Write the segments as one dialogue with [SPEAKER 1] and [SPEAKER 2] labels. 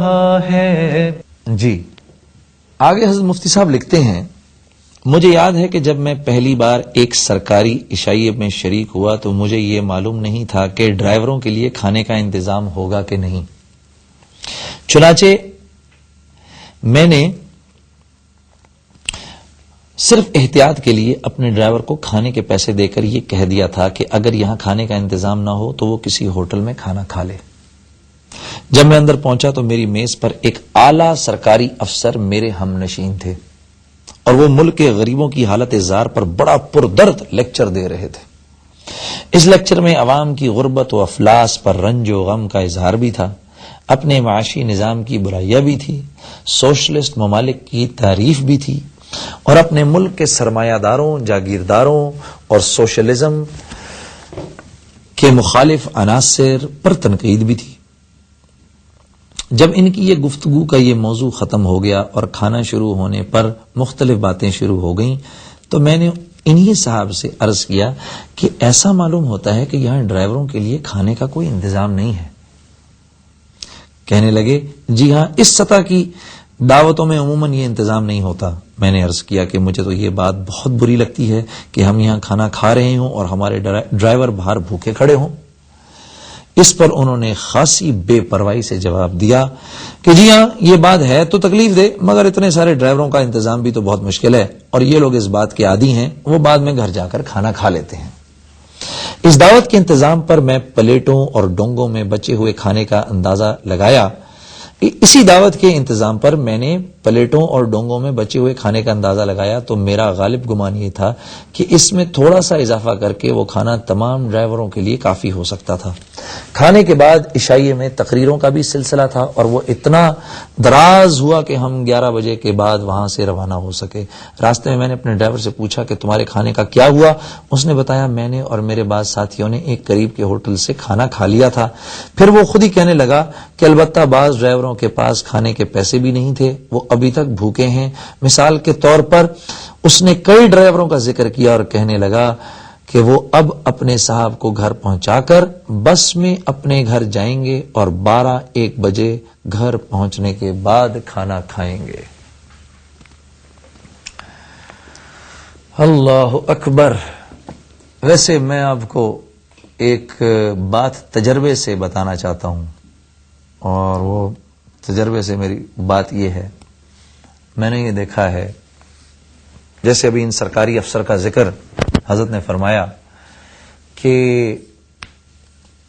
[SPEAKER 1] رہا ہے.
[SPEAKER 2] جی آگے حضرت مفتی صاحب لکھتے ہیں، مجھے یاد ہے کہ جب میں پہلی بار ایک سرکاری عشائیے میں شریک ہوا تو مجھے یہ معلوم نہیں تھا کہ ڈرائیوروں کے لیے کھانے کا انتظام ہوگا کہ نہیں. چنانچہ میں نے صرف احتیاط کے لیے اپنے ڈرائیور کو کھانے کے پیسے دے کر یہ کہہ دیا تھا کہ اگر یہاں کھانے کا انتظام نہ ہو تو وہ کسی ہوٹل میں کھانا کھا لے. جب میں اندر پہنچا تو میری میز پر ایک اعلیٰ سرکاری افسر میرے ہم نشین تھے اور وہ ملک کے غریبوں کی حالت زار پر بڑا پردرد لیکچر دے رہے تھے. اس لیکچر میں عوام کی غربت و افلاس پر رنج و غم کا اظہار بھی تھا، اپنے معاشی نظام کی برائیاں بھی تھی، سوشلسٹ ممالک کی تعریف بھی تھی اور اپنے ملک کے سرمایہ داروں، جاگیرداروں اور سوشلزم کے مخالف عناصر پر تنقید بھی تھی. جب ان کی یہ گفتگو کا یہ موضوع ختم ہو گیا اور کھانا شروع ہونے پر مختلف باتیں شروع ہو گئیں تو میں نے انہی صاحب سے عرض کیا کہ ایسا معلوم ہوتا ہے کہ یہاں ڈرائیوروں کے لیے کھانے کا کوئی انتظام نہیں ہے. کہنے لگے جی ہاں، اس سطح کی دعوتوں میں عموماً یہ انتظام نہیں ہوتا. میں نے عرض کیا کہ مجھے تو یہ بات بہت بری لگتی ہے کہ ہم یہاں کھانا کھا رہے ہوں اور ہمارے ڈرائیور باہر بھوکے کھڑے ہوں. اس پر انہوں نے خاصی بے پرواہی سے جواب دیا کہ جی ہاں یہ بات ہے تو تکلیف دے، مگر اتنے سارے ڈرائیوروں کا انتظام بھی تو بہت مشکل ہے اور یہ لوگ اس بات کے عادی ہیں، وہ بعد میں گھر جا کر کھانا کھا لیتے ہیں. اس دعوت کے انتظام پر میں پلیٹوں اور ڈونگوں میں بچے ہوئے کھانے کا اندازہ لگایا. اسی دعوت کے انتظام پر میں نے پلیٹوں اور ڈونگوں میں بچے ہوئے کھانے کا اندازہ لگایا تو میرا غالب گمان یہ تھا کہ اس میں تھوڑا سا اضافہ کر کے وہ کھانا تمام ڈرائیوروں کے لیے کافی ہو سکتا تھا. کھانے کے بعد عشائیے میں تقریروں کا بھی سلسلہ تھا اور وہ اتنا دراز ہوا کہ ہم 11 بجے کے بعد وہاں سے روانہ ہو سکے. راستے میں نے اپنے ڈرائیور سے پوچھا کہ تمہارے کھانے کا کیا ہوا؟ اس نے بتایا میں نے اور میرے بعض ساتھیوں نے ایک قریب کے ہوٹل سے کھانا کھا لیا تھا. پھر وہ خود ہی کہنے لگا کہ البتہ بعض ڈرائیوروں کے پاس کھانے کے پیسے بھی نہیں تھے، وہ ابھی تک بھوکے ہیں. مثال کے طور پر اس نے کئی ڈرائیوروں کا ذکر کیا اور کہنے لگا کہ وہ اب اپنے صاحب کو گھر پہنچا کر بس میں اپنے گھر جائیں گے اور 12-1 بجے گھر پہنچنے کے بعد کھانا کھائیں گے. اللہ اکبر. ویسے میں آپ کو ایک بات تجربے سے بتانا چاہتا ہوں اور وہ تجربے سے میری بات یہ ہے، میں نے یہ دیکھا ہے جیسے ابھی ان سرکاری افسر کا ذکر حضرت نے فرمایا کہ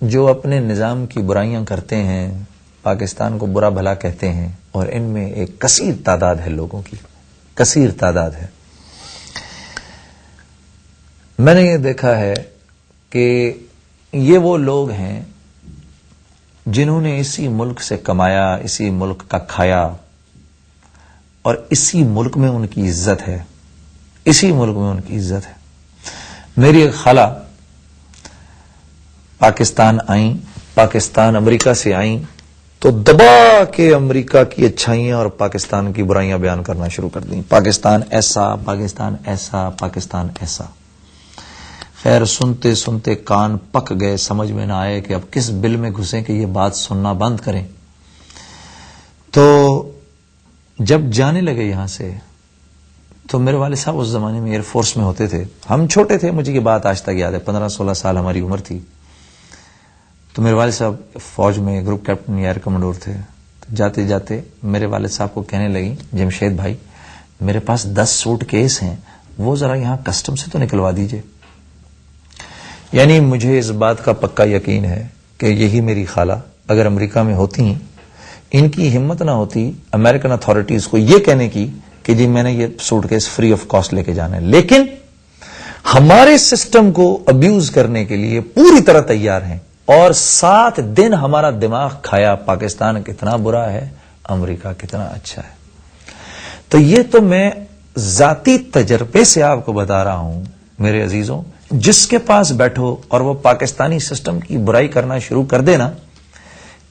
[SPEAKER 2] جو اپنے نظام کی برائیاں کرتے ہیں، پاکستان کو برا بھلا کہتے ہیں اور ان میں ایک کثیر تعداد ہے، لوگوں کی کثیر تعداد ہے. میں نے یہ دیکھا ہے کہ یہ وہ لوگ ہیں جنہوں نے اسی ملک سے کمایا، اسی ملک کا کھایا اور اسی ملک میں ان کی عزت ہے، اسی ملک میں ان کی عزت ہے. میری ایک خالہ پاکستان آئیں، پاکستان امریکہ سے آئیں تو دبا کے امریکہ کی اچھائیاں اور پاکستان کی برائیاں بیان کرنا شروع کر دیں. پاکستان ایسا، پاکستان ایسا، پاکستان ایسا. خیر سنتے سنتے کان پک گئے، سمجھ میں نہ آئے کہ اب کس بل میں گھسیں کہ یہ بات سننا بند کریں. تو جب جانے لگے یہاں سے تو میرے والد صاحب اس زمانے میں ایئر فورس میں ہوتے تھے، ہم چھوٹے تھے، مجھے یہ بات آج تک یاد ہے، 15-16 سال ہماری عمر تھی. تو میرے والد صاحب فوج میں گروپ کیپٹن ایئر کمانڈر تھے. تو جاتے جاتے میرے والد صاحب کو کہنے لگی جمشید بھائی میرے پاس 10 سوٹ کیس ہیں، وہ ذرا یہاں کسٹم سے تو نکلوا دیجئے. یعنی مجھے اس بات کا پکا یقین ہے کہ یہی میری خالہ اگر امریکہ میں ہوتی، ان کی ہمت نہ ہوتی امریکن اتھارٹیز کو یہ کہنے کی کہ جی میں نے یہ suitcase free of cost لے کے جانا ہے، لیکن ہمارے سسٹم کو ابیوز کرنے کے لیے پوری طرح تیار ہیں اور 7 دن ہمارا دماغ کھایا پاکستان کتنا برا ہے، امریکہ کتنا اچھا ہے. تو یہ تو میں ذاتی تجربے سے آپ کو بتا رہا ہوں میرے عزیزوں. جس کے پاس بیٹھو اور وہ پاکستانی سسٹم کی برائی کرنا شروع کر دے نا،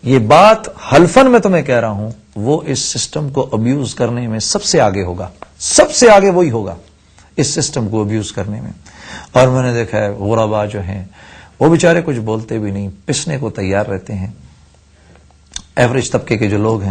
[SPEAKER 2] یہ بات حلفن میں تمہیں کہہ رہا ہوں، وہ اس سسٹم کو ابیوز کرنے میں سب سے آگے ہوگا، سب سے آگے وہی ہوگا اس سسٹم کو ابیوز کرنے میں. اور میں نے دیکھا ہے غربا جو ہیں وہ بیچارے کچھ بولتے بھی نہیں، پسنے کو تیار رہتے ہیں. ایوریج طبقے کے جو لوگ ہیں